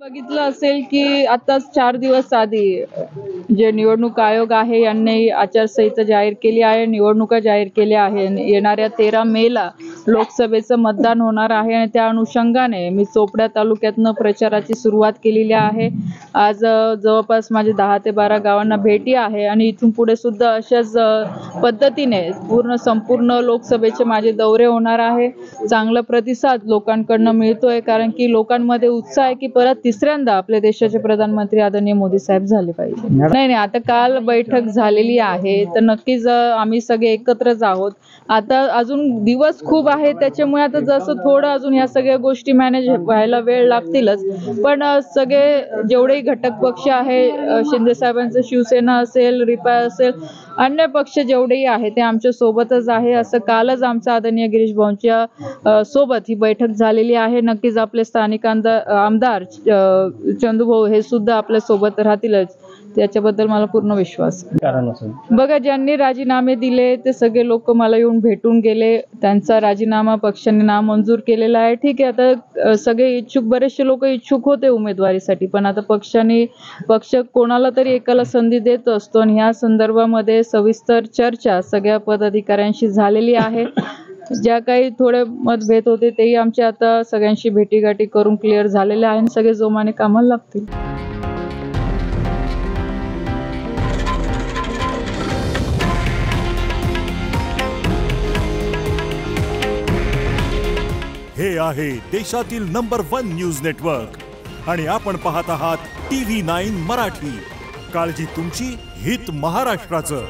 बघितलं असेल की आता 4 दिवस आधी जे निवडणूक आयोग आहे यांनी आचारसंहिता जाहीर केली आहे, निवडणुका जाहीर केल्या आहे. येणाऱ्या 13 मेला लोकसभेचं मतदान होणार आहे आणि त्या अनुषंगाने मी चोपडा तालुक्यातनं प्रचाराची सुरुवात केलेली आहे. आज जवळपास माझे 10 ते 12 गावांना भेटी आहे आणि इथून पुढे सुद्धा अशाच पद्धतीने संपूर्ण लोकसभेचे माझे दौरे होणार आहे. चांगला प्रतिसाद लोकांकडनं मिळतोय कारण की लोकांमध्ये उत्साह आहे की परत तिसऱ्यांदा आपल्या देशाचे प्रधानमंत्री आदरणीय मोदी साहेब झाले पाहिजे. नाही, आता काल बैठक झालेली आहे तर नक्कीच आम्ही सगळे एकत्रच आहोत. आता अजून दिवस खूप आहे त्याच्यामुळे आता जसं थोडं अजून ह्या सगळ्या गोष्टी मॅनेज व्हायला वेळ लागतीलच. पण सगळे जेवढेही घटक पक्ष आहे, शिंदे साहेबांचं शिवसेना असेल, रिपाई असेल, अन्य पक्ष जेवढेही आहे ते आमच्या सोबतच आहे. असं कालच आमच्या आदरणीय गिरीश भाऊंच्या सोबत ही बैठक झालेली आहे. नक्कीच आपले स्थानिक आमदार चंदूभाऊ हे सुद्धा आपल्या सोबत राहतीलच, त्याच्याबद्दल मला पूर्ण विश्वास आहे. बघा, ज्यांनी राजीनामे दिले ते सगळे लोक मला येऊन भेटून गेले. त्यांचा राजीनामा पक्षाने नामंजूर केलेला आहे. ठीक आहे, आता सगळे इच्छुक, बरेचसे लोक इच्छुक होते उमेदवारीसाठी, पण आता पक्ष कोणाला तरी एकाला संधी देत असतो आणि ह्या संदर्भामध्ये सविस्तर चर्चा सगळ्या पदाधिकाऱ्यांशी झालेली आहे. ज्या काही थोडे मतभेद होते तेही आमचे आता सगळ्यांशी भेटीगाठी करून क्लिअर झालेले आहे आणि सगळे जोमाने कामाला लागतील. हे आहे देशातील नंबर 1 न्यूज नेटवर्क आणि आपण पाहत आहात TV9 मराठी. काळजी तुमची, हित महाराष्ट्राचं.